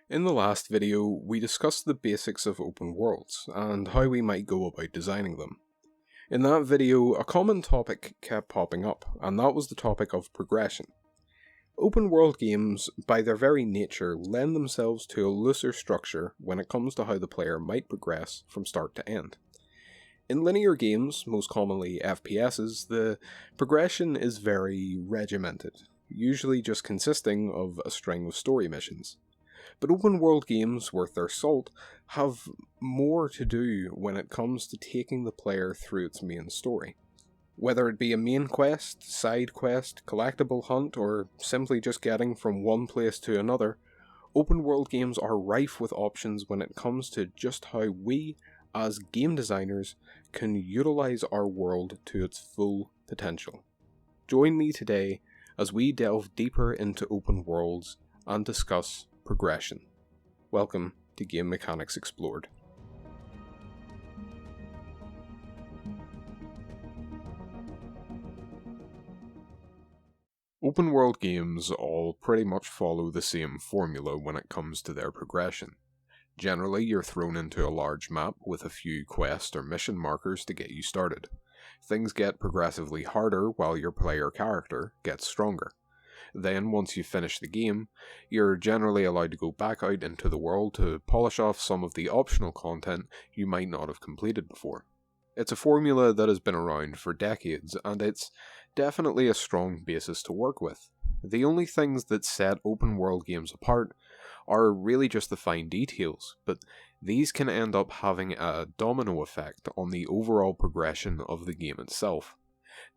In the last video, we discussed the basics of open worlds, and how we might go about designing them. In that video, a common topic kept popping up, and that was the topic of progression. Open world games, by their very nature, lend themselves to a looser structure when it comes to how the player might progress from start to end. In linear games, most commonly FPSs, the progression is very regimented, usually just consisting of a string of story missions. But open world games worth their salt have more to do when it comes to taking the player through its main story. Whether it be a main quest, side quest, collectible hunt, or simply just getting from one place to another, open world games are rife with options when it comes to just how we, as game designers, can utilize our world to its full potential. Join me today as we delve deeper into open worlds and discuss progression. Welcome to Game Mechanics Explored. Open world games all pretty much follow the same formula when it comes to their progression. Generally, you're thrown into a large map with a few quest or mission markers to get you started. Things get progressively harder while your player character gets stronger. Then, once you finish the game, you're generally allowed to go back out into the world to polish off some of the optional content you might not have completed before. It's a formula that has been around for decades, and it's definitely a strong basis to work with. The only things that set open world games apart are really just the fine details, but these can end up having a domino effect on the overall progression of the game itself.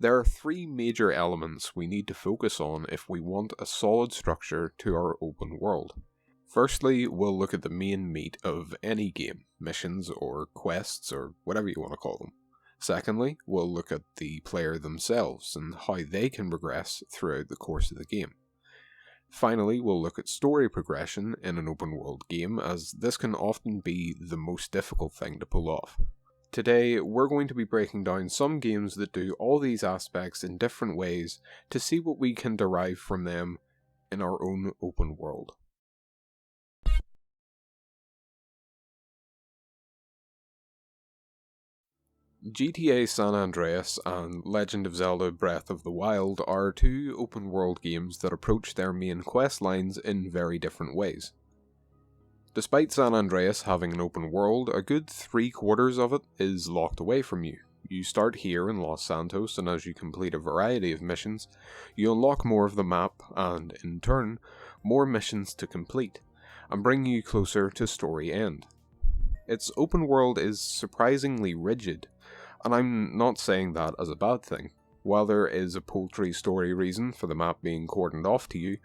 There are three major elements we need to focus on if we want a solid structure to our open world. Firstly, we'll look at the main meat of any game, missions or quests or whatever you want to call them. Secondly, we'll look at the player themselves and how they can progress throughout the course of the game. Finally, we'll look at story progression in an open world game, as this can often be the most difficult thing to pull off. Today, we're going to be breaking down some games that do all these aspects in different ways to see what we can derive from them in our own open world. GTA San Andreas and Legend of Zelda Breath of the Wild are two open world games that approach their main quest lines in very different ways. Despite San Andreas having an open world, a good 3/4 of it is locked away from you. You start here in Los Santos, and as you complete a variety of missions, you unlock more of the map and, in turn, more missions to complete, and bring you closer to story end. Its open world is surprisingly rigid, and I'm not saying that as a bad thing. While there is a paltry story reason for the map being cordoned off to you,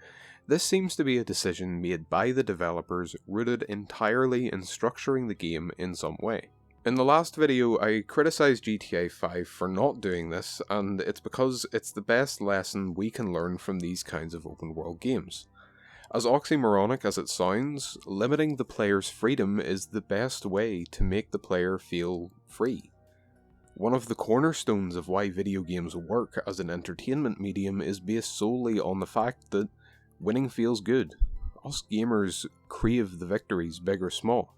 this seems to be a decision made by the developers rooted entirely in structuring the game in some way. In the last video, I criticised GTA 5 for not doing this, and it's because it's the best lesson we can learn from these kinds of open world games. As oxymoronic as it sounds, limiting the player's freedom is the best way to make the player feel free. One of the cornerstones of why video games work as an entertainment medium is based solely on the fact that winning feels good. Us gamers crave the victories, big or small,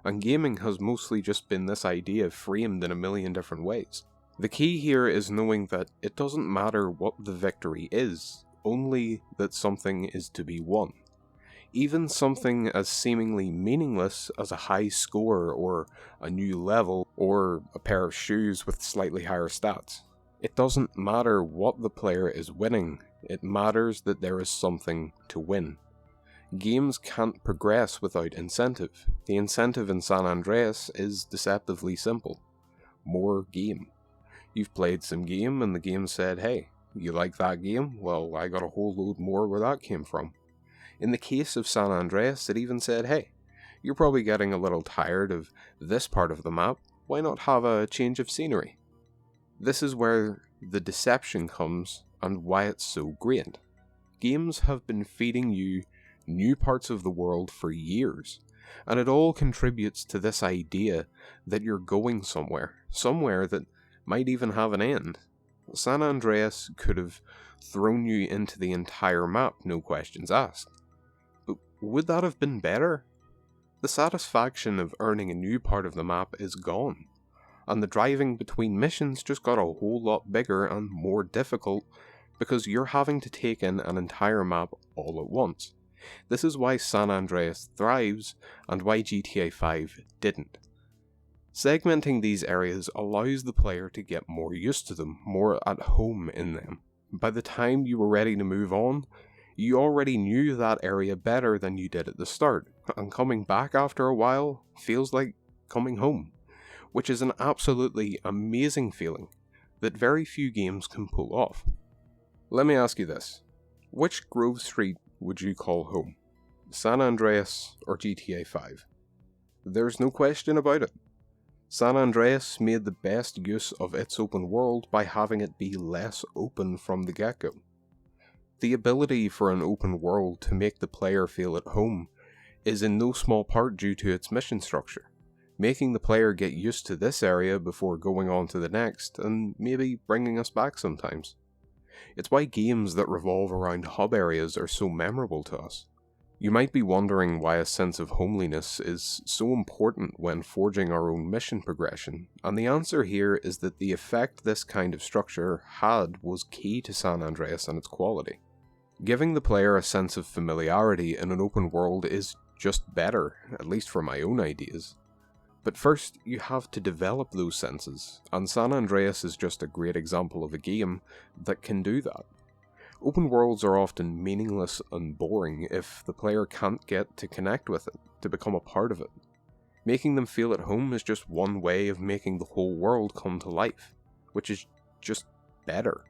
and gaming has mostly just been this idea framed in a million different ways. The key here is knowing that it doesn't matter what the victory is, only that something is to be won. Even something as seemingly meaningless as a high score or a new level or a pair of shoes with slightly higher stats. It doesn't matter what the player is winning, it matters that there is something to win. Games can't progress without incentive. The incentive in San Andreas is deceptively simple. More game. You've played some game and the game said, hey, you like that game? Well, I got a whole load more where that came from. In the case of San Andreas, it even said, hey, you're probably getting a little tired of this part of the map, why not have a change of scenery? This is where the deception comes and why it's so great. Games have been feeding you new parts of the world for years, and it all contributes to this idea that you're going somewhere that might even have an end. San Andreas could have thrown you into the entire map, no questions asked. But would that have been better? The satisfaction of earning a new part of the map is gone, and the driving between missions just got a whole lot bigger and more difficult because you're having to take in an entire map all at once. This is why San Andreas thrives and why GTA 5 didn't. Segmenting these areas allows the player to get more used to them, more at home in them. By the time you were ready to move on, you already knew that area better than you did at the start, and coming back after a while feels like coming home, which is an absolutely amazing feeling that very few games can pull off. Let me ask you this, which Grove Street would you call home? San Andreas or GTA 5? There's no question about it. San Andreas made the best use of its open world by having it be less open from the get-go. The ability for an open world to make the player feel at home is in no small part due to its mission structure, making the player get used to this area before going on to the next and maybe bringing us back sometimes. It's why games that revolve around hub areas are so memorable to us. You might be wondering why a sense of homeliness is so important when forging our own mission progression, and the answer here is that the effect this kind of structure had was key to San Andreas and its quality. Giving the player a sense of familiarity in an open world is just better, at least for my own ideas. But first, you have to develop those senses, and San Andreas is just a great example of a game that can do that. Open worlds are often meaningless and boring if the player can't get to connect with it, to become a part of it. Making them feel at home is just one way of making the whole world come to life, which is just better.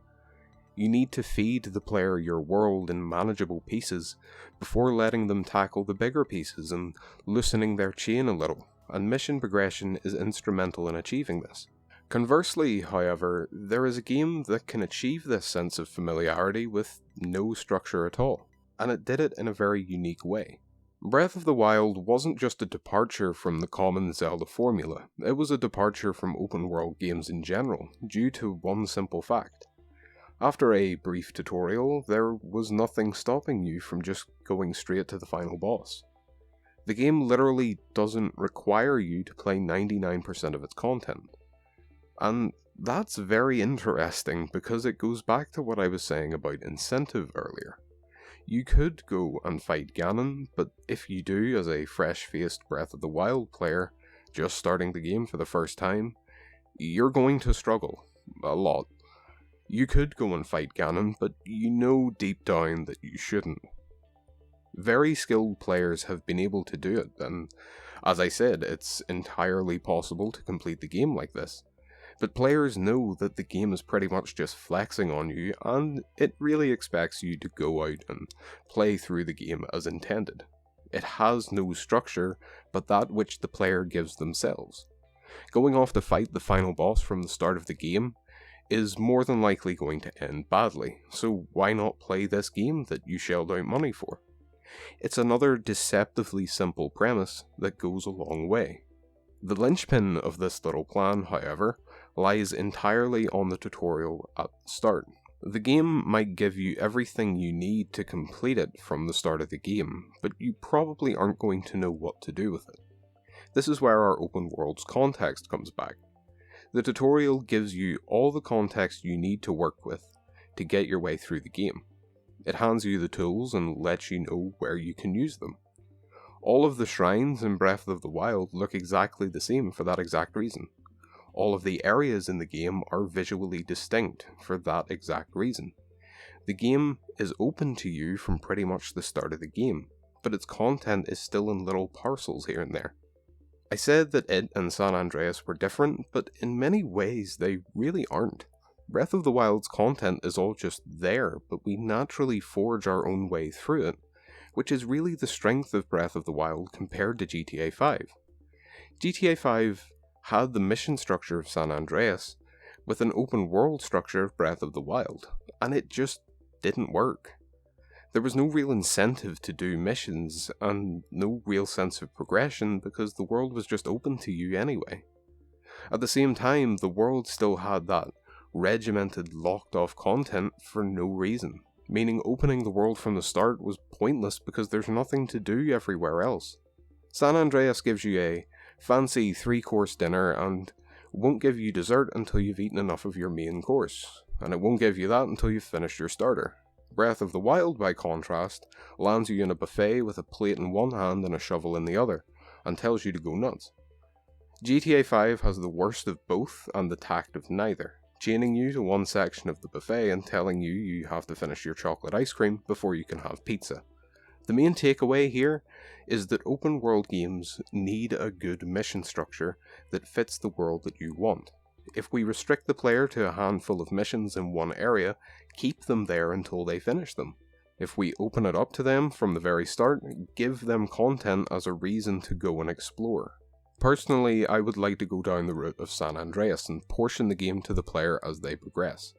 You need to feed the player your world in manageable pieces before letting them tackle the bigger pieces and loosening their chain a little, and mission progression is instrumental in achieving this. Conversely, however, there is a game that can achieve this sense of familiarity with no structure at all, and it did it in a very unique way. Breath of the Wild wasn't just a departure from the common Zelda formula, it was a departure from open world games in general, due to one simple fact. After a brief tutorial, there was nothing stopping you from just going straight to the final boss. The game literally doesn't require you to play 99% of its content. And that's very interesting because it goes back to what I was saying about incentive earlier. You could go and fight Ganon, but if you do as a fresh-faced Breath of the Wild player, just starting the game for the first time, you're going to struggle. A lot. You could go and fight Ganon, but you know deep down that you shouldn't. Very skilled players have been able to do it, and as I said, it's entirely possible to complete the game like this. But players know that the game is pretty much just flexing on you, and it really expects you to go out and play through the game as intended. It has no structure, but that which the player gives themselves. Going off to fight the final boss from the start of the game is more than likely going to end badly, so why not play this game that you shelled out money for? It's another deceptively simple premise that goes a long way. The linchpin of this little plan, however, lies entirely on the tutorial at the start. The game might give you everything you need to complete it from the start of the game, but you probably aren't going to know what to do with it. This is where our open world's context comes back. The tutorial gives you all the context you need to work with to get your way through the game. It hands you the tools and lets you know where you can use them. All of the shrines in Breath of the Wild look exactly the same for that exact reason. All of the areas in the game are visually distinct for that exact reason. The game is open to you from pretty much the start of the game, but its content is still in little parcels here and there. I said that it and San Andreas were different, but in many ways they really aren't. Breath of the Wild's content is all just there, but we naturally forge our own way through it, which is really the strength of Breath of the Wild compared to GTA 5. GTA 5 had the mission structure of San Andreas, with an open world structure of Breath of the Wild, and it just didn't work. There was no real incentive to do missions, and no real sense of progression because the world was just open to you anyway. At the same time, the world still had that regimented, locked-off content for no reason, meaning opening the world from the start was pointless because there's nothing to do everywhere else. San Andreas gives you a fancy 3-course dinner and won't give you dessert until you've eaten enough of your main course, and it won't give you that until you've finished your starter. Breath of the Wild, by contrast, lands you in a buffet with a plate in one hand and a shovel in the other, and tells you to go nuts. GTA 5 has the worst of both and the tact of neither, chaining you to one section of the buffet and telling you have to finish your chocolate ice cream before you can have pizza. The main takeaway here is that open world games need a good mission structure that fits the world that you want. If we restrict the player to a handful of missions in one area, keep them there until they finish them. If we open it up to them from the very start, give them content as a reason to go and explore. Personally, I would like to go down the route of San Andreas and portion the game to the player as they progress.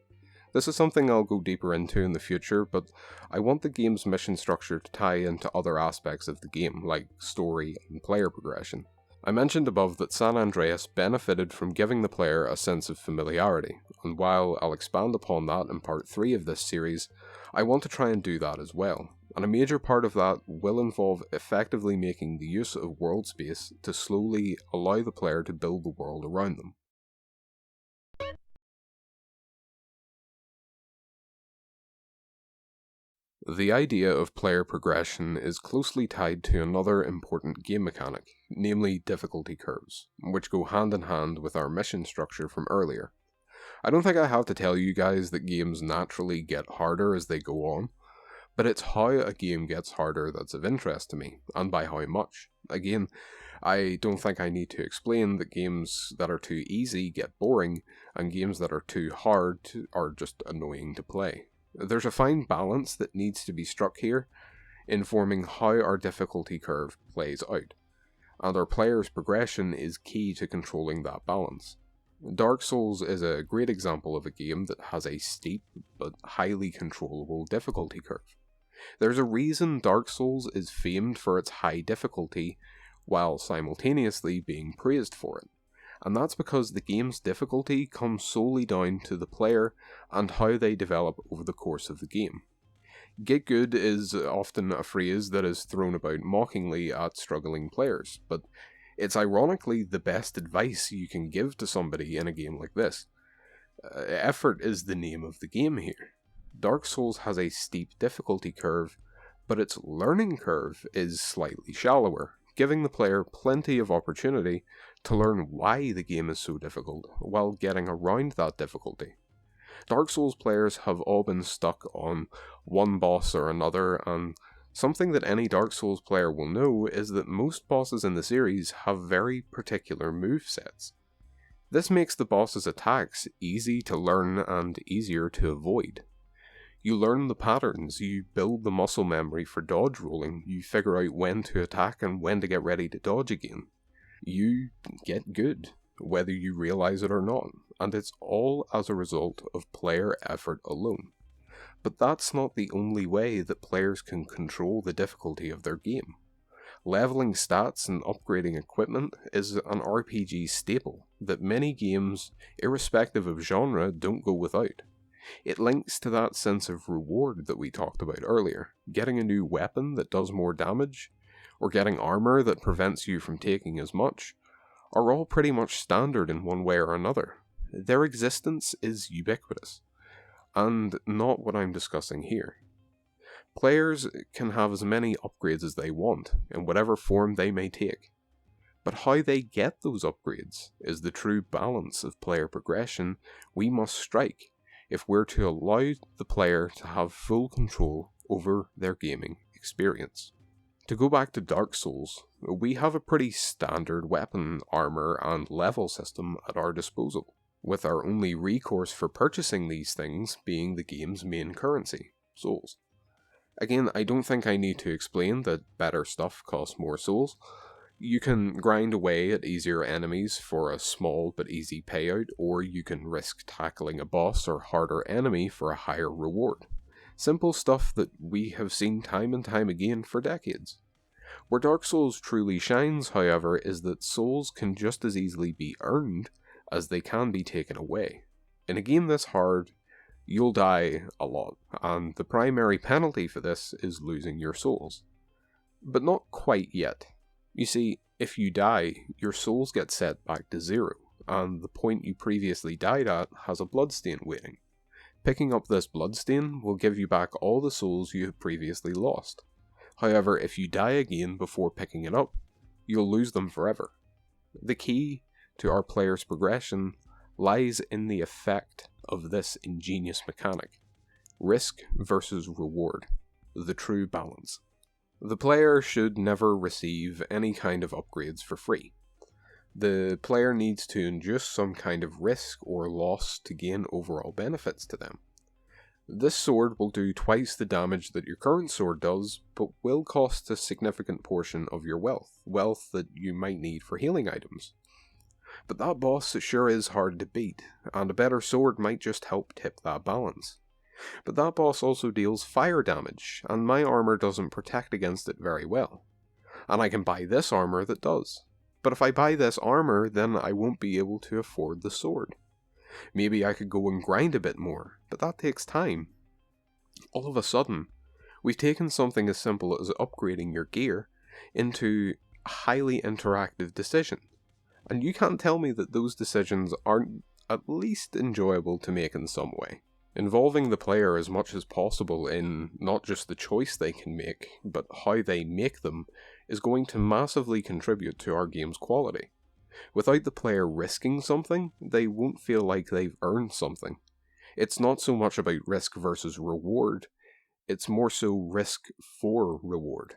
This is something I'll go deeper into in the future, but I want the game's mission structure to tie into other aspects of the game, like story and player progression. I mentioned above that San Andreas benefited from giving the player a sense of familiarity, and while I'll expand upon that in part 3 of this series, I want to try and do that as well. And a major part of that will involve effectively making the use of world space to slowly allow the player to build the world around them. The idea of player progression is closely tied to another important game mechanic, namely difficulty curves, which go hand in hand with our mission structure from earlier. I don't think I have to tell you guys that games naturally get harder as they go on, but it's how a game gets harder that's of interest to me, and by how much. Again, I don't think I need to explain that games that are too easy get boring, and games that are too hard are just annoying to play. There's a fine balance that needs to be struck here, informing how our difficulty curve plays out, and our player's progression is key to controlling that balance. Dark Souls is a great example of a game that has a steep but highly controllable difficulty curve. There's a reason Dark Souls is famed for its high difficulty, while simultaneously being praised for it. And that's because the game's difficulty comes solely down to the player and how they develop over the course of the game. Get good is often a phrase that is thrown about mockingly at struggling players, but it's ironically the best advice you can give to somebody in a game like this. Effort is the name of the game here. Dark Souls has a steep difficulty curve, but its learning curve is slightly shallower, giving the player plenty of opportunity to learn why the game is so difficult while getting around that difficulty. Dark Souls players have all been stuck on one boss or another, and something that any Dark Souls player will know is that most bosses in the series have very particular movesets. This makes the boss's attacks easy to learn and easier to avoid. You learn the patterns, you build the muscle memory for dodge rolling, you figure out when to attack and when to get ready to dodge again. You get good, whether you realize it or not, and it's all as a result of player effort alone. But that's not the only way that players can control the difficulty of their game. Leveling stats and upgrading equipment is an RPG staple that many games, irrespective of genre, don't go without. It links to that sense of reward that we talked about earlier. Getting a new weapon that does more damage, or getting armor that prevents you from taking as much, are all pretty much standard in one way or another. Their existence is ubiquitous, and not what I'm discussing here. Players can have as many upgrades as they want, in whatever form they may take. But how they get those upgrades is the true balance of player progression we must strike if we're to allow the player to have full control over their gaming experience. To go back to Dark Souls, we have a pretty standard weapon, armor, and level system at our disposal, with our only recourse for purchasing these things being the game's main currency, souls. Again, I don't think I need to explain that better stuff costs more souls. You can grind away at easier enemies for a small but easy payout, or you can risk tackling a boss or harder enemy for a higher reward. Simple stuff that we have seen time and time again for decades. Where Dark Souls truly shines, however, is that souls can just as easily be earned as they can be taken away. In a game this hard, you'll die a lot, and the primary penalty for this is losing your souls. But not quite yet. You see, if you die, your souls get set back to 0, and the point you previously died at has a bloodstain waiting. Picking up this bloodstain will give you back all the souls you have previously lost. However, if you die again before picking it up, you'll lose them forever. The key to our player's progression lies in the effect of this ingenious mechanic: risk versus reward, the true balance. The player should never receive any kind of upgrades for free. The player needs to induce some kind of risk or loss to gain overall benefits to them. This sword will do twice the damage that your current sword does, but will cost a significant portion of your wealth that you might need for healing items. But that boss sure is hard to beat, and a better sword might just help tip that balance. But that boss also deals fire damage, and my armor doesn't protect against it very well. And I can buy this armor that does. But if I buy this armor, then I won't be able to afford the sword. Maybe I could go and grind a bit more, but that takes time. All of a sudden, we've taken something as simple as upgrading your gear into a highly interactive decision. And you can't tell me that those decisions aren't at least enjoyable to make in some way. Involving the player as much as possible in not just the choice they can make, but how they make them, is going to massively contribute to our game's quality. Without the player risking something, they won't feel like they've earned something. It's not so much about risk versus reward, it's more so risk for reward.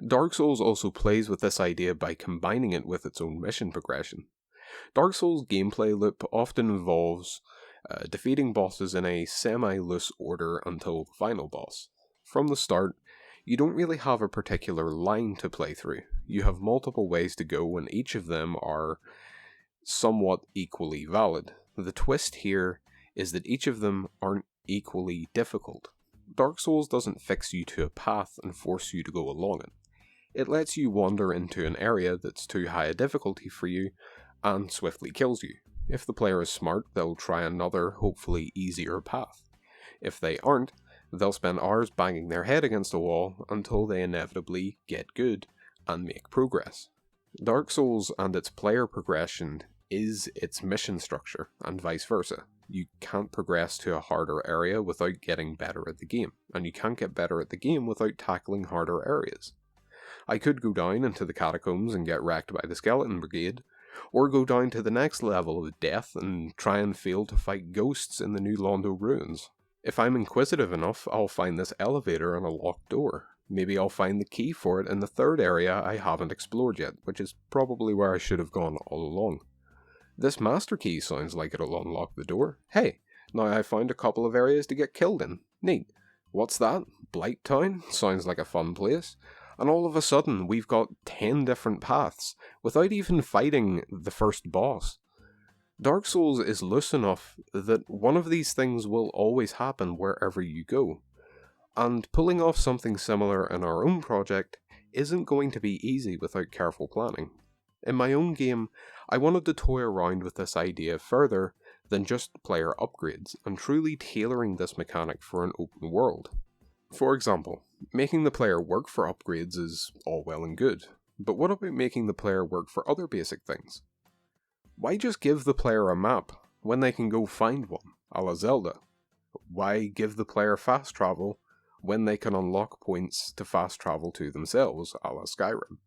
Dark Souls also plays with this idea by combining it with its own mission progression. Dark Souls' gameplay loop often involves defeating bosses in a semi-loose order until the final boss. From the start, you don't really have a particular line to play through. You have multiple ways to go, and each of them are somewhat equally valid. The twist here is that each of them aren't equally difficult. Dark Souls doesn't fix you to a path and force you to go along it. It lets you wander into an area that's too high a difficulty for you and swiftly kills you. If the player is smart, they'll try another, hopefully easier path. If they aren't, they'll spend hours banging their head against a wall until they inevitably get good and make progress. Dark Souls and its player progression is its mission structure, and vice versa. You can't progress to a harder area without getting better at the game, and you can't get better at the game without tackling harder areas. I could go down into the catacombs and get wrecked by the skeleton brigade, or go down to the next level of death and try and fail to fight ghosts in the New Londo ruins. If I'm inquisitive enough, I'll find this elevator and a locked door. Maybe I'll find the key for it in the third area I haven't explored yet, which is probably where I should have gone all along. This master key sounds like it'll unlock the door. Hey, now I found a couple of areas to get killed in. Neat. What's that? Blight Town? Sounds like a fun place. And all of a sudden, we've got 10 different paths, without even fighting the first boss. Dark Souls is loose enough that one of these things will always happen wherever you go. And pulling off something similar in our own project isn't going to be easy without careful planning. In my own game, I wanted to toy around with this idea further than just player upgrades, and truly tailoring this mechanic for an open world. For example, making the player work for upgrades is all well and good, but what about making the player work for other basic things? Why just give the player a map when they can go find one, a la Zelda? Why give the player fast travel when they can unlock points to fast travel to themselves, a la Skyrim?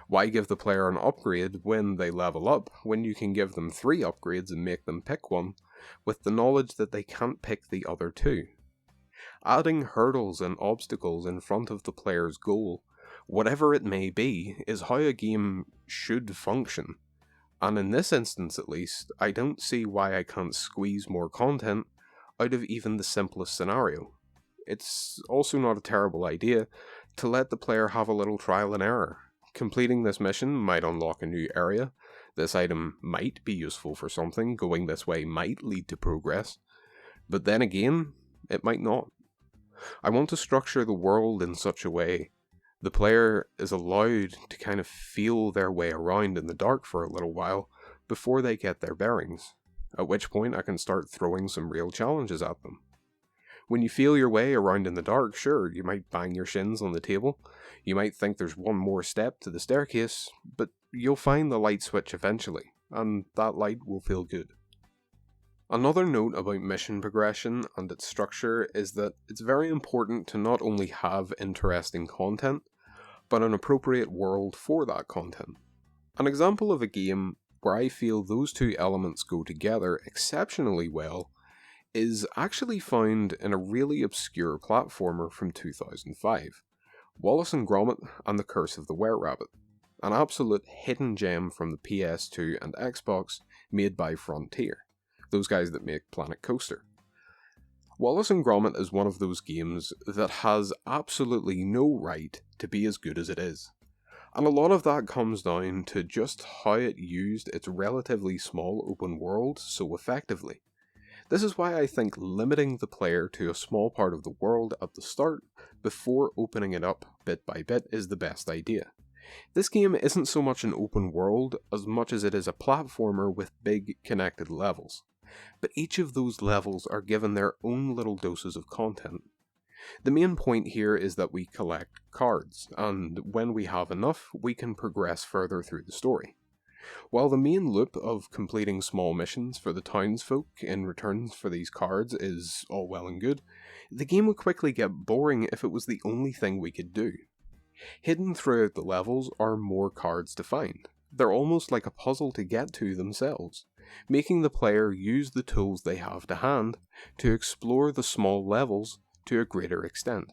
Why give the player an upgrade when they level up, when you can give them 3 upgrades and make them pick one, with the knowledge that they can't pick the other 2? Adding hurdles and obstacles in front of the player's goal, whatever it may be, is how a game should function. And in this instance at least, I don't see why I can't squeeze more content out of even the simplest scenario. It's also not a terrible idea to let the player have a little trial and error. Completing this mission might unlock a new area, this item might be useful for something, going this way might lead to progress, but then again, it might not. I want to structure the world in such a way the player is allowed to kind of feel their way around in the dark for a little while before they get their bearings, at which point I can start throwing some real challenges at them. When you feel your way around in the dark, sure, you might bang your shins on the table, you might think there's one more step to the staircase, but you'll find the light switch eventually, and that light will feel good. Another note about mission progression and its structure is that it's very important to not only have interesting content, but an appropriate world for that content. An example of a game where I feel those two elements go together exceptionally well is actually found in a really obscure platformer from 2005, Wallace and Gromit and the Curse of the Were-Rabbit, an absolute hidden gem from the PS2 and Xbox made by Frontier, those guys that make Planet Coaster. Wallace and Gromit is one of those games that has absolutely no right to be as good as it is. And a lot of that comes down to just how it used its relatively small open world so effectively. This is why I think limiting the player to a small part of the world at the start before opening it up bit by bit is the best idea. This game isn't so much an open world as much as it is a platformer with big connected levels. But each of those levels are given their own little doses of content. The main point here is that we collect cards, and when we have enough, we can progress further through the story. While the main loop of completing small missions for the townsfolk in return for these cards is all well and good, the game would quickly get boring if it was the only thing we could do. Hidden throughout the levels are more cards to find. They're almost like a puzzle to get to themselves, making the player use the tools they have to hand to explore the small levels to a greater extent.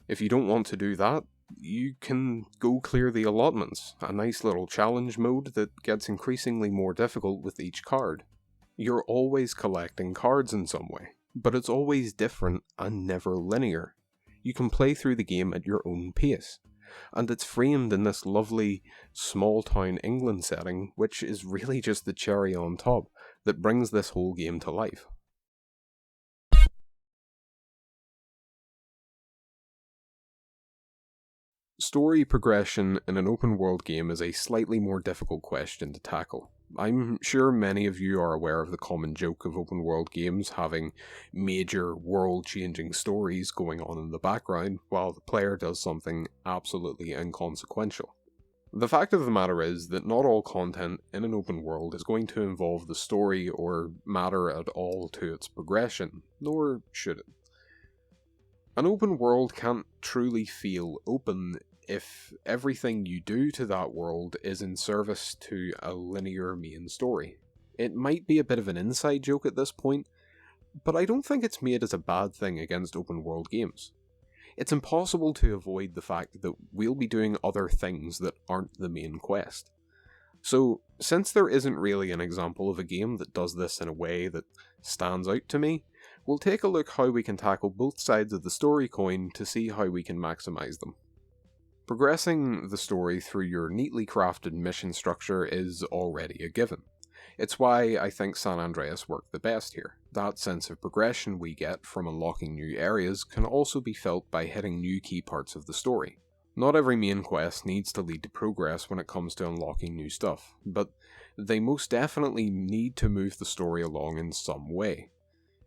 If you don't want to do that, you can go clear the allotments, a nice little challenge mode that gets increasingly more difficult with each card. You're always collecting cards in some way, but it's always different and never linear. You can play through the game at your own pace, and it's framed in this lovely small town England setting, which is really just the cherry on top that brings this whole game to life. Story progression in an open world game is a slightly more difficult question to tackle. I'm sure many of you are aware of the common joke of open world games having major world-changing stories going on in the background while the player does something absolutely inconsequential. The fact of the matter is that not all content in an open world is going to involve the story or matter at all to its progression, nor should it. An open world can't truly feel open if everything you do to that world is in service to a linear main story. It might be a bit of an inside joke at this point, but I don't think it's made as a bad thing against open world games. It's impossible to avoid the fact that we'll be doing other things that aren't the main quest. So, since there isn't really an example of a game that does this in a way that stands out to me, we'll take a look how we can tackle both sides of the story coin to see how we can maximize them. Progressing the story through your neatly crafted mission structure is already a given. It's why I think San Andreas worked the best here. That sense of progression we get from unlocking new areas can also be felt by hitting new key parts of the story. Not every main quest needs to lead to progress when it comes to unlocking new stuff, but they most definitely need to move the story along in some way.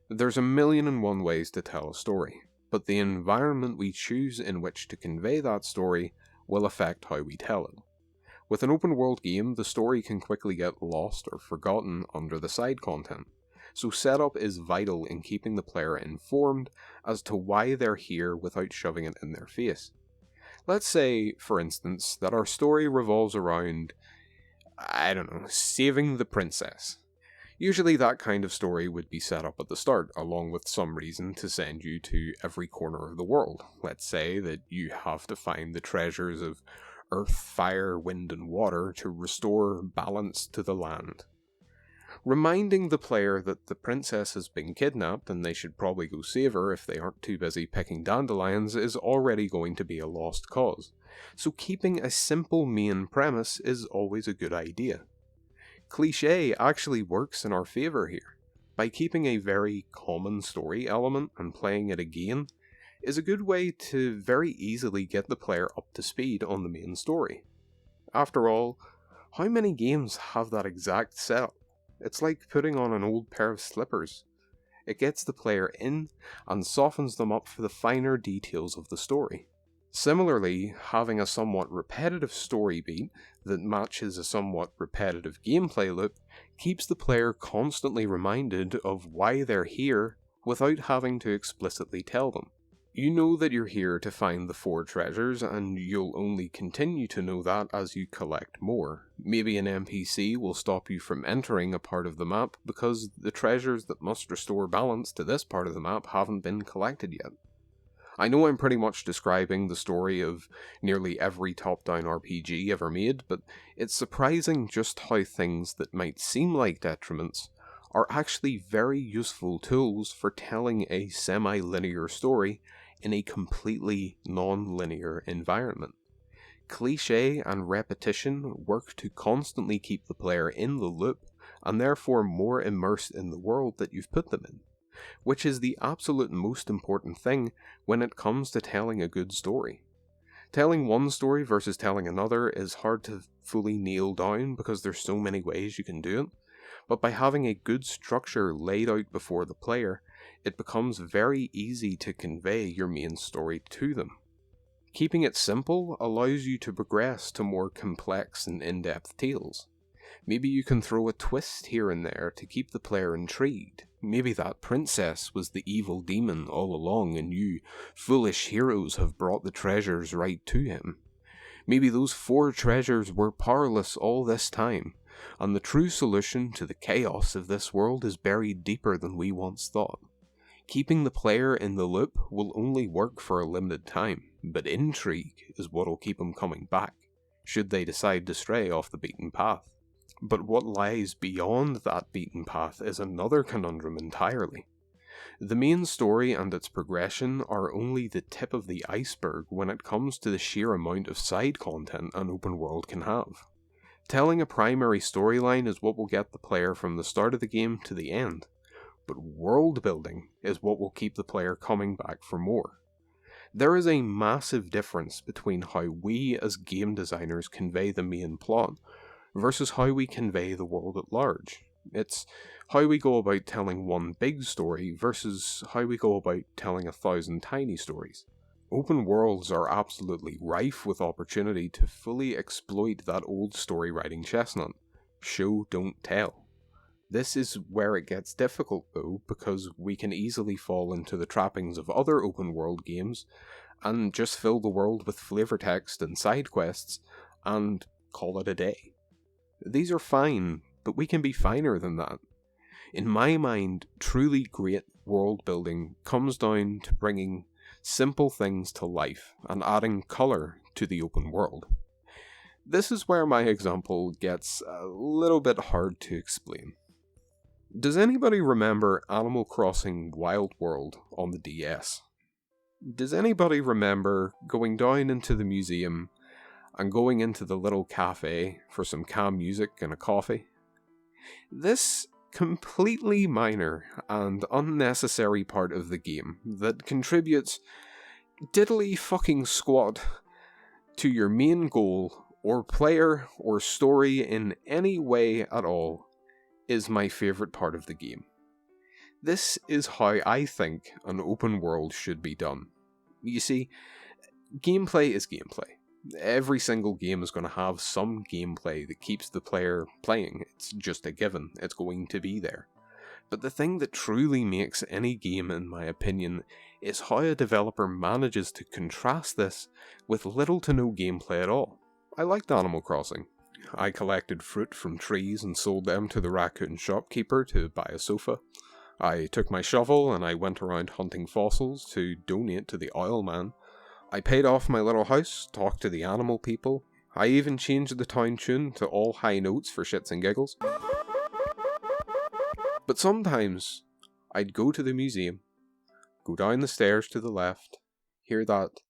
There's 1,000,001 ways to tell a story, but the environment we choose in which to convey that story will affect how we tell it. With an open world game, the story can quickly get lost or forgotten under the side content, so setup is vital in keeping the player informed as to why they're here without shoving it in their face. Let's say, for instance, that our story revolves around, saving the princess. Usually that kind of story would be set up at the start, along with some reason to send you to every corner of the world. Let's say that you have to find the treasures of earth, fire, wind, and water to restore balance to the land. Reminding the player that the princess has been kidnapped and they should probably go save her if they aren't too busy picking dandelions is already going to be a lost cause. So keeping a simple main premise is always a good idea. Cliché actually works in our favour here. By keeping a very common story element and playing it again is a good way to very easily get the player up to speed on the main story. After all, how many games have that exact setup? It's like putting on an old pair of slippers. It gets the player in and softens them up for the finer details of the story. Similarly, having a somewhat repetitive story beat that matches a somewhat repetitive gameplay loop keeps the player constantly reminded of why they're here without having to explicitly tell them. You know that you're here to find the 4 treasures, and you'll only continue to know that as you collect more. Maybe an NPC will stop you from entering a part of the map because the treasures that must restore balance to this part of the map haven't been collected yet. I know I'm pretty much describing the story of nearly every top-down RPG ever made, but it's surprising just how things that might seem like detriments are actually very useful tools for telling a semi-linear story in a completely non-linear environment. Cliché and repetition work to constantly keep the player in the loop and therefore more immersed in the world that you've put them in, which is the absolute most important thing when it comes to telling a good story. Telling one story versus telling another is hard to fully nail down because there's so many ways you can do it, but by having a good structure laid out before the player, it becomes very easy to convey your main story to them. Keeping it simple allows you to progress to more complex and in-depth tales. Maybe you can throw a twist here and there to keep the player intrigued. Maybe that princess was the evil demon all along and you, foolish heroes, have brought the treasures right to him. Maybe those 4 treasures were powerless all this time, and the true solution to the chaos of this world is buried deeper than we once thought. Keeping the player in the loop will only work for a limited time, but intrigue is what'll keep them coming back, should they decide to stray off the beaten path. But what lies beyond that beaten path is another conundrum entirely. The main story and its progression are only the tip of the iceberg when it comes to the sheer amount of side content an open world can have. Telling a primary storyline is what will get the player from the start of the game to the end, but world building is what will keep the player coming back for more. There is a massive difference between how we as game designers convey the main plot versus how we convey the world at large. It's how we go about telling one big story versus how we go about telling 1,000 tiny stories. Open worlds are absolutely rife with opportunity to fully exploit that old story writing chestnut. Show, don't tell. This is where it gets difficult though, because we can easily fall into the trappings of other open world games and just fill the world with flavor text and side quests and call it a day. These are fine, but we can be finer than that. In my mind, truly great world building comes down to bringing simple things to life and adding colour to the open world. This is where my example gets a little bit hard to explain. Does anybody remember Animal Crossing Wild World on the DS? Does anybody remember going down into the museum and going into the little cafe for some calm music and a coffee? This completely minor and unnecessary part of the game that contributes diddly fucking squat to your main goal or player or story in any way at all is my favourite part of the game. This is how I think an open world should be done. You see, gameplay is gameplay. Every single game is going to have some gameplay that keeps the player playing. It's just a given. It's going to be there. But the thing that truly makes any game, in my opinion, is how a developer manages to contrast this with little to no gameplay at all. I liked Animal Crossing. I collected fruit from trees and sold them to the raccoon shopkeeper to buy a sofa. I took my shovel and I went around hunting fossils to donate to the oil man. I paid off my little house, talked to the animal people. I even changed the town tune to all high notes for shits and giggles. But sometimes, I'd go to the museum, go down the stairs to the left, hear that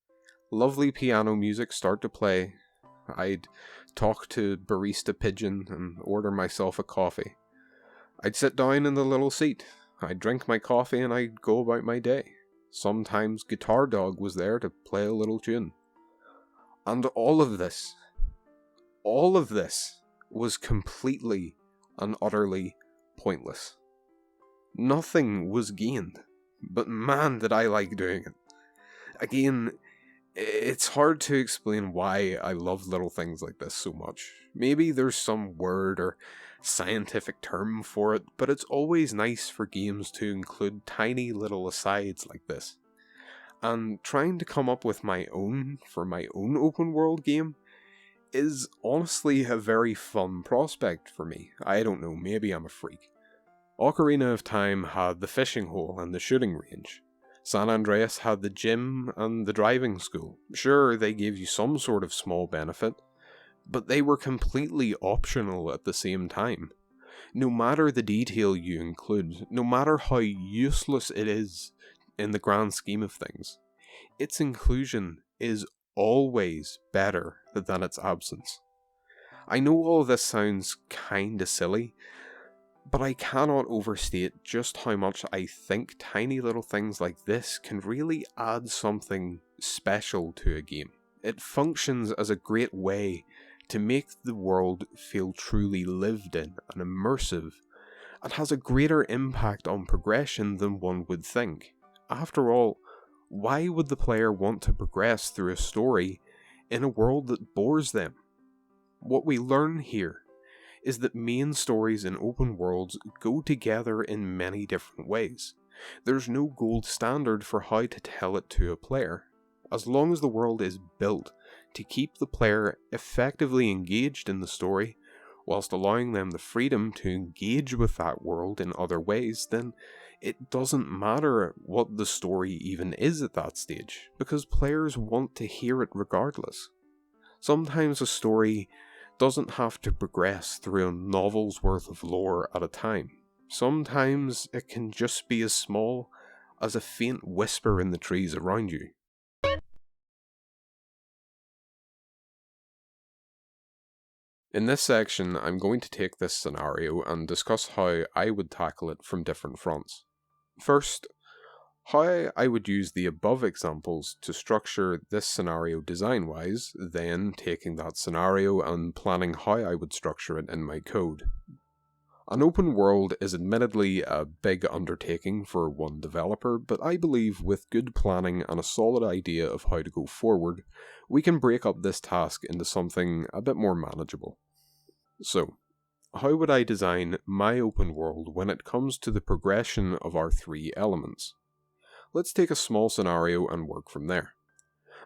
lovely piano music start to play. I'd talk to Barista Pigeon and order myself a coffee. I'd sit down in the little seat, I'd drink my coffee and I'd go about my day. Sometimes Guitar Dog was there to play a little tune. And all of this was completely and utterly pointless. Nothing was gained, but man did I like doing it. Again, it's hard to explain why I love little things like this so much. Maybe there's some word or scientific term for it, but it's always nice for games to include tiny little asides like this. And trying to come up with my own for my own open world game is honestly a very fun prospect for me. I don't know, maybe I'm a freak. Ocarina of Time had the fishing hole and the shooting range. San Andreas had the gym and the driving school. Sure, they gave you some sort of small benefit, but they were completely optional at the same time. No matter the detail you include, no matter how useless it is in the grand scheme of things, its inclusion is always better than its absence. I know all this sounds kinda silly, but I cannot overstate just how much I think tiny little things like this can really add something special to a game. It functions as a great way to make the world feel truly lived in and immersive, and has a greater impact on progression than one would think. After all, why would the player want to progress through a story in a world that bores them? What we learn here is that main stories in open worlds go together in many different ways. There's no gold standard for how to tell it to a player. As long as the world is built to keep the player effectively engaged in the story, whilst allowing them the freedom to engage with that world in other ways, then it doesn't matter what the story even is at that stage, because players want to hear it regardless. Sometimes a story doesn't have to progress through a novel's worth of lore at a time. Sometimes it can just be as small as a faint whisper in the trees around you. In this section, I'm going to take this scenario and discuss how I would tackle it from different fronts. First, how I would use the above examples to structure this scenario design-wise, then taking that scenario and planning how I would structure it in my code. An open world is admittedly a big undertaking for one developer, but I believe with good planning and a solid idea of how to go forward, we can break up this task into something a bit more manageable. So, how would I design my open world when it comes to the progression of our three elements? Let's take a small scenario and work from there.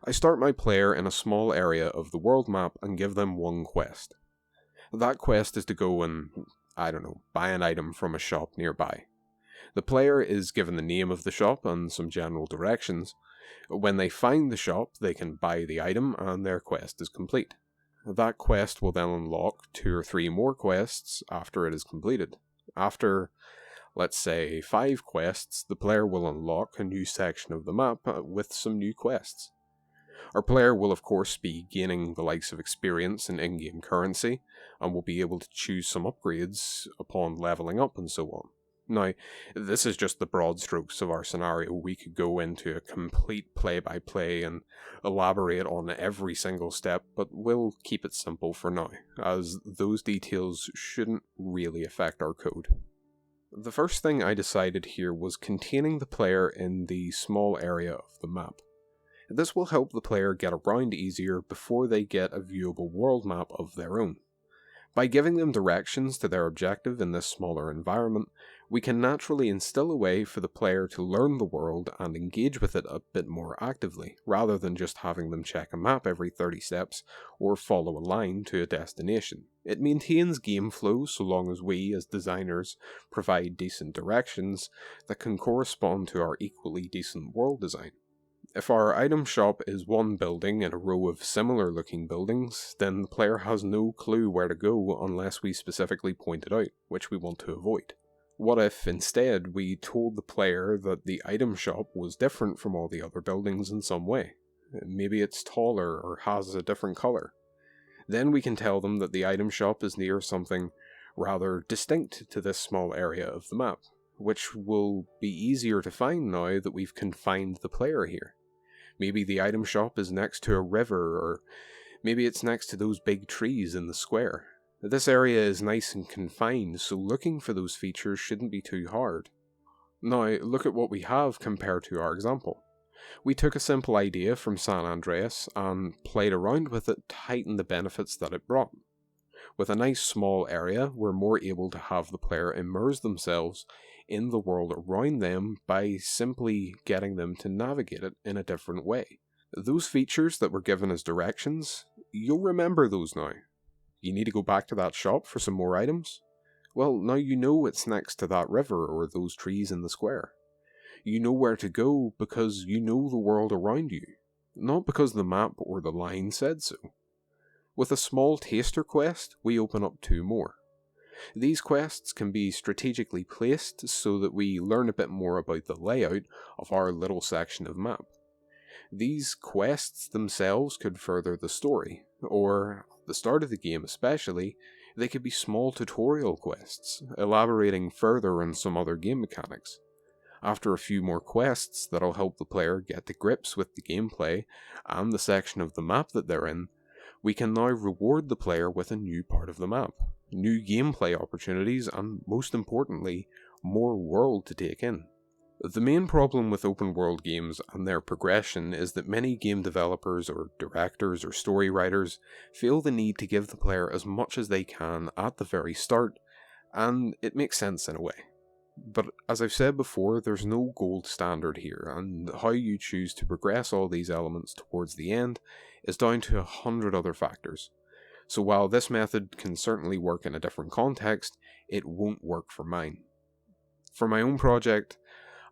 I start my player in a small area of the world map and give them one quest. That quest is to go and, buy an item from a shop nearby. The player is given the name of the shop and some general directions. When they find the shop, they can buy the item and their quest is complete. That quest will then unlock 2 or 3 more quests after it is completed. After, let's say, 5 quests, the player will unlock a new section of the map with some new quests. Our player will of course be gaining the likes of experience and in-game currency, and will be able to choose some upgrades upon leveling up and so on. Now, this is just the broad strokes of our scenario. We could go into a complete play-by-play and elaborate on every single step, but we'll keep it simple for now, as those details shouldn't really affect our code. The first thing I decided here was containing the player in the small area of the map. This will help the player get around easier before they get a viewable world map of their own. By giving them directions to their objective in this smaller environment, we can naturally instill a way for the player to learn the world and engage with it a bit more actively, rather than just having them check a map every 30 steps or follow a line to a destination. It maintains game flow so long as we, as designers, provide decent directions that can correspond to our equally decent world design. If our item shop is one building in a row of similar looking buildings, then the player has no clue where to go unless we specifically point it out, which we want to avoid. What if, instead, we told the player that the item shop was different from all the other buildings in some way? Maybe it's taller or has a different colour. Then we can tell them that the item shop is near something rather distinct to this small area of the map, which will be easier to find now that we've confined the player here. Maybe the item shop is next to a river, or maybe it's next to those big trees in the square. This area is nice and confined, so looking for those features shouldn't be too hard. Now, look at what we have compared to our example. We took a simple idea from San Andreas and played around with it to heighten the benefits that it brought. With a nice small area, we're more able to have the player immerse themselves in the world around them by simply getting them to navigate it in a different way. Those features that were given as directions, you'll remember those now. You need to go back to that shop for some more items? Well, now you know it's next to that river or those trees in the square. You know where to go because you know the world around you, not because the map or the line said so. With a small taster quest, we open up 2 more. These quests can be strategically placed so that we learn a bit more about the layout of our little section of map. These quests themselves could further the story, or, at the start of the game especially, they could be small tutorial quests, elaborating further on some other game mechanics. After a few more quests that'll help the player get to grips with the gameplay and the section of the map that they're in, we can now reward the player with a new part of the map, new gameplay opportunities, and most importantly, more world to take in. The main problem with open world games and their progression is that many game developers or directors or story writers feel the need to give the player as much as they can at the very start, and it makes sense in a way. But as I've said before, there's no gold standard here, and how you choose to progress all these elements towards the end is down to 100 other factors. So while this method can certainly work in a different context, it won't work for mine. For my own project,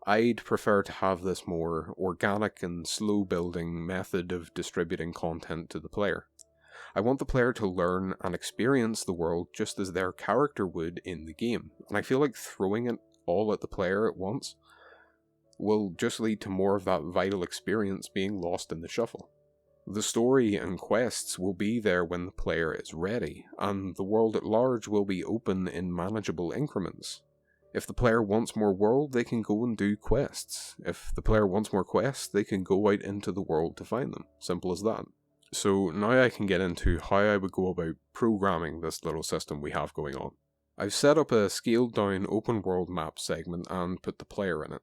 I'd prefer to have this more organic and slow building method of distributing content to the player. I want the player to learn and experience the world just as their character would in the game, and I feel like throwing it all at the player at once will just lead to more of that vital experience being lost in the shuffle. The story and quests will be there when the player is ready, and the world at large will be open in manageable increments. If the player wants more world, they can go and do quests. If the player wants more quests, they can go out into the world to find them. Simple as that. So now I can get into how I would go about programming this little system we have going on. I've set up a scaled down open world map segment and put the player in it.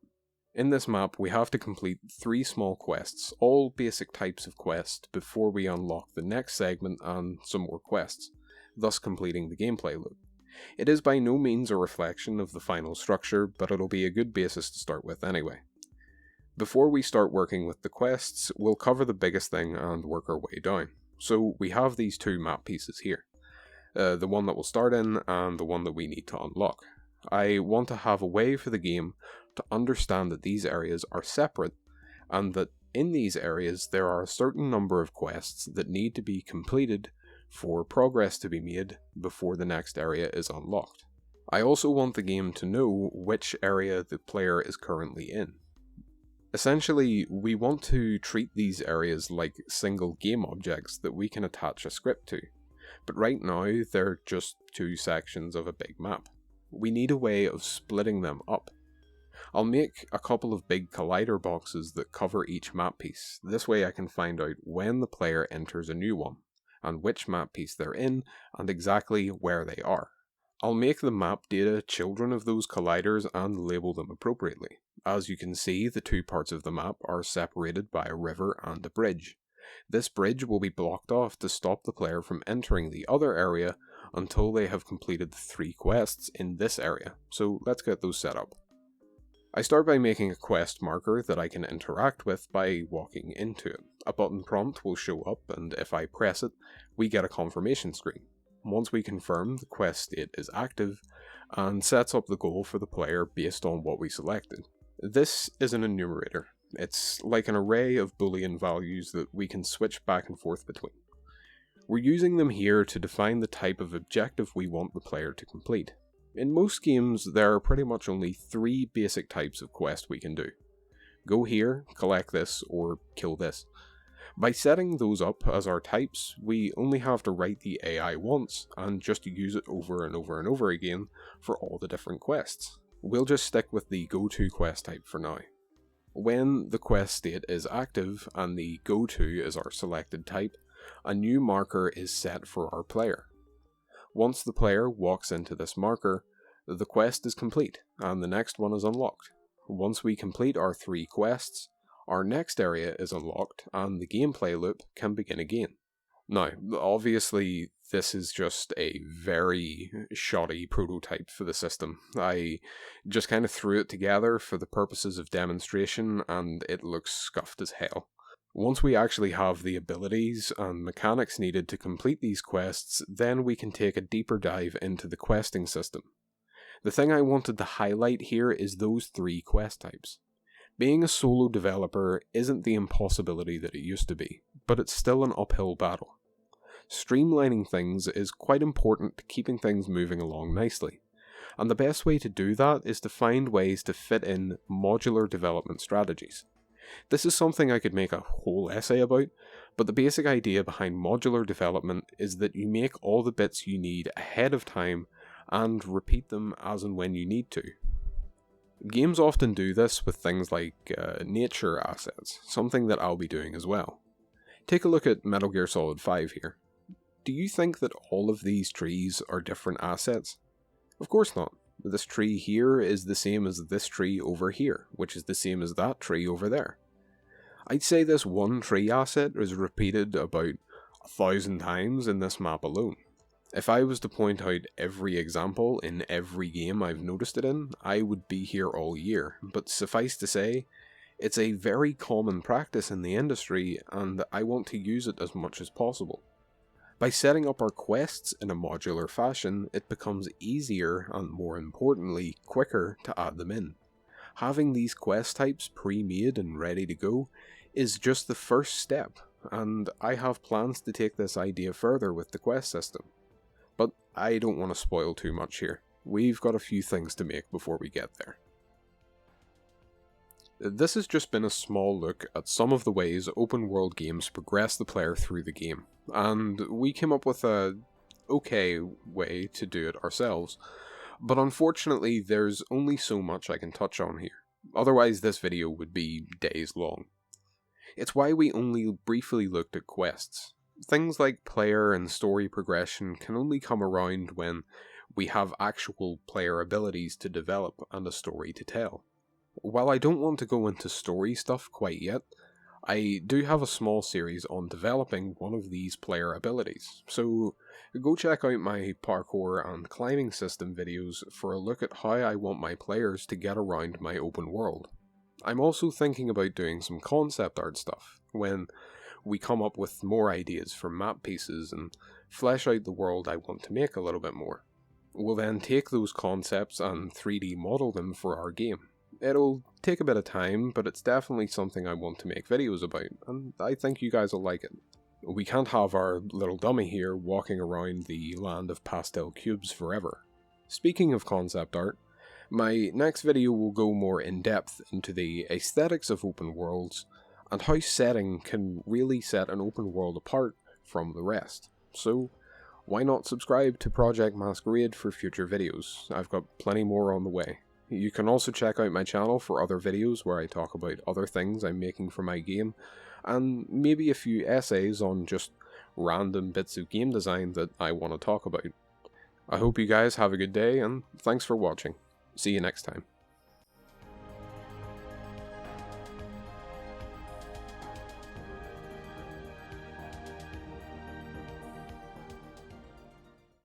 In this map we have to complete 3 small quests, all basic types of quests, before we unlock the next segment and some more quests, thus completing the gameplay loop. It is by no means a reflection of the final structure, but it'll be a good basis to start with anyway. Before we start working with the quests, we'll cover the biggest thing and work our way down. So we have these 2 map pieces here. The one that we'll start in and the one that we need to unlock. I want to have a way for the game to understand that these areas are separate, and that in these areas there are a certain number of quests that need to be completed for progress to be made before the next area is unlocked. I also want the game to know which area the player is currently in. Essentially, we want to treat these areas like single game objects that we can attach a script to. But right now, they're just 2 sections of a big map. We need a way of splitting them up. I'll make a couple of big collider boxes that cover each map piece. This way I can find out when the player enters a new one, and which map piece they're in, and exactly where they are. I'll make the map data children of those colliders and label them appropriately. As you can see, the 2 parts of the map are separated by a river and a bridge. This bridge will be blocked off to stop the player from entering the other area until they have completed the 3 quests in this area, so let's get those set up. I start by making a quest marker that I can interact with by walking into it. A button prompt will show up, and if I press it, we get a confirmation screen. Once we confirm, the quest state is active, and sets up the goal for the player based on what we selected. This is an enumerator. It's like an array of boolean values that we can switch back and forth between. We're using them here to define the type of objective we want the player to complete. In most games, there are pretty much only 3 basic types of quest we can do. Go here, collect this, or kill this. By setting those up as our types, we only have to write the AI once, and just use it over and over and over again for all the different quests. We'll just stick with the go-to quest type for now. When the quest state is active, and the go-to is our selected type, a new marker is set for our player. Once the player walks into this marker, the quest is complete, and the next one is unlocked. Once we complete our 3 quests, our next area is unlocked and the gameplay loop can begin again. Now, obviously, this is just a very shoddy prototype for the system. I just kind of threw it together for the purposes of demonstration, and it looks scuffed as hell. Once we actually have the abilities and mechanics needed to complete these quests, then we can take a deeper dive into the questing system. The thing I wanted to highlight here is those 3 quest types. Being a solo developer isn't the impossibility that it used to be, but it's still an uphill battle. Streamlining things is quite important to keeping things moving along nicely, and the best way to do that is to find ways to fit in modular development strategies. This is something I could make a whole essay about, but the basic idea behind modular development is that you make all the bits you need ahead of time and repeat them as and when you need to. Games often do this with things like nature assets, something that I'll be doing as well. Take a look at Metal Gear Solid 5 here. Do you think that all of these trees are different assets? Of course not. This tree here is the same as this tree over here, which is the same as that tree over there. I'd say this one tree asset is repeated about 1,000 times in this map alone. If I was to point out every example in every game I've noticed it in, I would be here all year, but suffice to say, it's a very common practice in the industry, and I want to use it as much as possible. By setting up our quests in a modular fashion, it becomes easier, and more importantly, quicker to add them in. Having these quest types pre-made and ready to go is just the first step, and I have plans to take this idea further with the quest system. But I don't want to spoil too much here. We've got a few things to make before we get there. This has just been a small look at some of the ways open world games progress the player through the game, and we came up with a okay way to do it ourselves, but unfortunately there's only so much I can touch on here, otherwise this video would be days long. It's why we only briefly looked at quests. Things like player and story progression can only come around when we have actual player abilities to develop and a story to tell. While I don't want to go into story stuff quite yet, I do have a small series on developing one of these player abilities, so go check out my parkour and climbing system videos for a look at how I want my players to get around my open world. I'm also thinking about doing some concept art stuff, when we come up with more ideas for map pieces and flesh out the world I want to make a little bit more. We'll then take those concepts and 3D model them for our game. It'll take a bit of time, but it's definitely something I want to make videos about, and I think you guys will like it. We can't have our little dummy here walking around the land of pastel cubes forever. Speaking of concept art, my next video will go more in depth into the aesthetics of open worlds, and how setting can really set an open world apart from the rest. So, why not subscribe to Project Masquerade for future videos? I've got plenty more on the way. You can also check out my channel for other videos where I talk about other things I'm making for my game, and maybe a few essays on just random bits of game design that I want to talk about. I hope you guys have a good day, and thanks for watching. See you next time.